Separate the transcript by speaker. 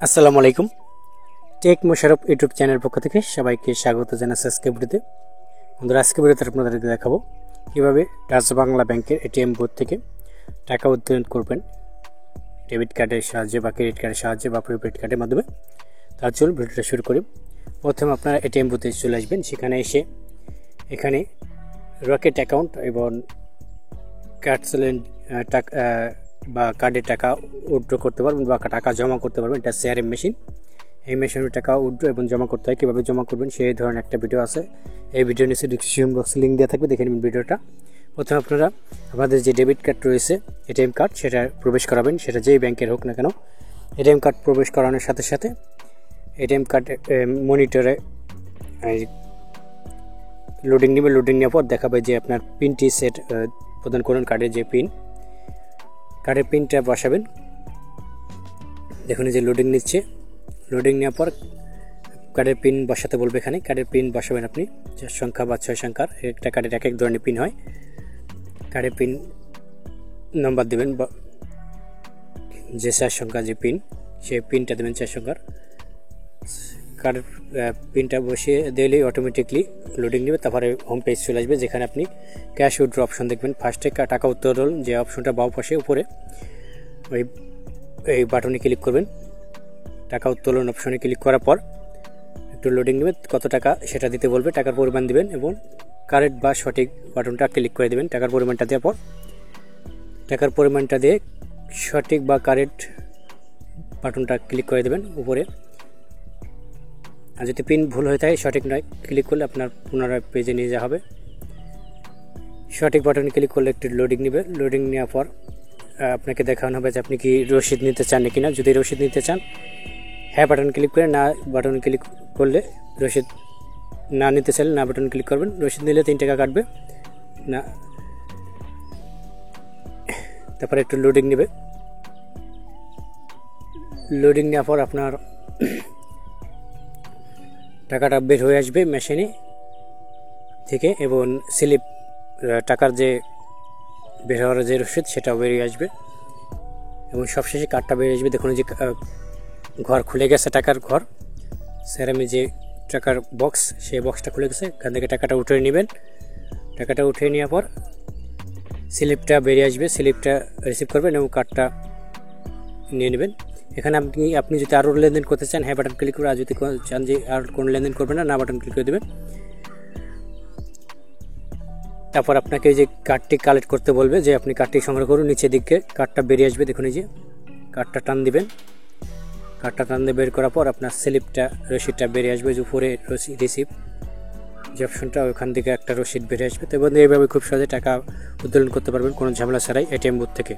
Speaker 1: আসসালামু আলাইকুম। Take Mosharraf YouTube চ্যানেলের পক্ষ থেকে সবাইকে স্বাগত জানাচ্ছি আজকে ভিডিওতে। বন্ধুরা, আজকে ভিডিওতে আপনাদেরকে দেখাবো কীভাবে ডাচ বাংলা ব্যাংকের এটিএম বুথ থেকে টাকা উত্তোলন করবেন ডেবিট কার্ডের সাহায্যে বা ক্রেডিট কার্ডের সাহায্যে বা প্রিপেড কার্ডের মাধ্যমে। তার চলুন ভিডিওটা শুরু করি। প্রথমে আপনারা এটিএম বুথে চলে আসবেন। সেখানে এসে এখানে রকেট অ্যাকাউন্ট এবং কার্ড টাকা বা কার্ডে টাকা উইথড্র করতে পারবেন বা টাকা জমা করতে পারবেন। এটা সিআরএম মেশিন। এই মেশিনের টাকা উইথড্র এবং জমা করতে হয়, কীভাবে জমা করবেন সেই ধরনের একটা ভিডিও আছে। এই ভিডিও নিচে ডিসক্রিপশন বক্সে লিঙ্ক দেওয়া থাকবে, দেখে নেবেন ভিডিওটা। প্রথমে আপনারা আমাদের যে ডেবিট কার্ড রয়েছে এটিএম কার্ড, সেটা প্রবেশ করাবেন, সেটা যেই ব্যাংকের হোক না কেন। এটিএম কার্ড প্রবেশ করানোর সাথে সাথে এটিএম কার্ড মনিটরে লোডিং নেবে। লোডিং নেওয়ার পর দেখাবে যে আপনার পিনটি সেট প্রদান করুন। কার্ডের যে কার্ডের পিনটা বসাবেন। দেখুন যে লোডিং নিচ্ছে। লোডিং নেওয়ার পর কার্ডের পিন বসাতে বলবে। এখানে কার্ডের পিন বসাবেন আপনি 4 সংখ্যা বা 6 সংখ্যার। একটা কার্ডের এক এক ধরনের পিন হয়। কার্ডের পিন নম্বর দেবেন, যে 4 সংখ্যা যে পিন, সেই পিনটা দেবেন 4 সংখ্যার। কার্ডের পিনটা বসিয়ে দিলেই অটোমেটিকলি লোডিং নেবে। তারপরে হোম পেজ চলে আসবে, যেখানে আপনি ক্যাশ উইথড্র অপশন দেখবেন। ফার্স্টে টাকা উত্তোলন যে অপশনটা বাম পাশে উপরে, এই বাটনে ক্লিক করবেন। টাকা উত্তোলন অপশনে ক্লিক করার পর একটু লোডিং নেবে, কত টাকা সেটা দিতে বলবে। টাকার পরিমাণ দিবেন এবং কারেক্ট বা সঠিক বাটনটা ক্লিক করে দেবেন। টাকার পরিমাণটা দেওয়ার পর টাকার পরিমাণটা দিয়ে সঠিক বা কারেক্ট বাটনটা ক্লিক করে দেবেন উপরে। আর যদি পিন ভুল হয়ে থাকে, সঠিক নয়, ক্লিক করলে আপনার পুনরায় পেজে নিয়ে যাওয়া হবে। সঠিক বাটনে ক্লিক করলে একটু লোডিং নেবে। লোডিং নেওয়ার পর আপনাকে দেখানো হবে যে আপনি কি রসিদ নিতে চান নাকি না। যদি রসিদ নিতে চান, হ্যাঁ বাটন ক্লিক করে, না বাটন ক্লিক করলে রসিদ, না নিতে চাইলে না বাটন ক্লিক করবেন। রসিদ নিলে 3 টাকা কাটবে না। তারপরে একটু লোডিং নেবে। লোডিং নেওয়ার পর আপনার টাকাটা বের হয়ে আসবে মেশিনে থেকে, এবং স্লিপ টাকার যে বের হওয়ার যে রসিদ সেটাও বেরিয়ে আসবে, এবং সবশেষে কার্ডটা বেরিয়ে আসবে। দেখুন যে ঘর খুলে গেছে, টাকার ঘর, সেরামি যে টাকার বক্স, সেই বক্সটা খুলে গেছে। এখান থেকে টাকাটা উঠে নেবেন। টাকাটা উঠে নেওয়ার পর স্লিপটা বেরিয়ে আসবে। স্লিপটা রিসিভ করবেন এবং কার্ডটা নিয়ে নেবেন। এখানে আপনি যদি আরও লেনদেন করতে চান, হ্যাঁ বাটন ক্লিক করে, আর যদি চান যে আর কোনো লেনদেন করবেন না, না বাটন ক্লিক করে দেবেন। তারপর আপনাকে যে কার্ডটি কালেক্ট করতে বলবে, যে আপনি কার্ডটি সংগ্রহ করুন। নিচের দিকে কার্ডটা বেরিয়ে আসবে। দেখুন এই যে কার্ডটা টান দিবেন। কার্ডটা টান দিয়ে বের করার পর আপনার স্লিপটা, রসিদটা বেরিয়ে আসবে। যে উপরে রিসিভ যে অপশনটা, ওখান থেকে একটা রসিদ বেরিয়ে আসবে। তো বন্ধু, এইভাবে খুব সহজে টাকা উত্তোলন করতে পারবেন কোনো ঝামেলা ছাড়াই এটিএম বুথ থেকে।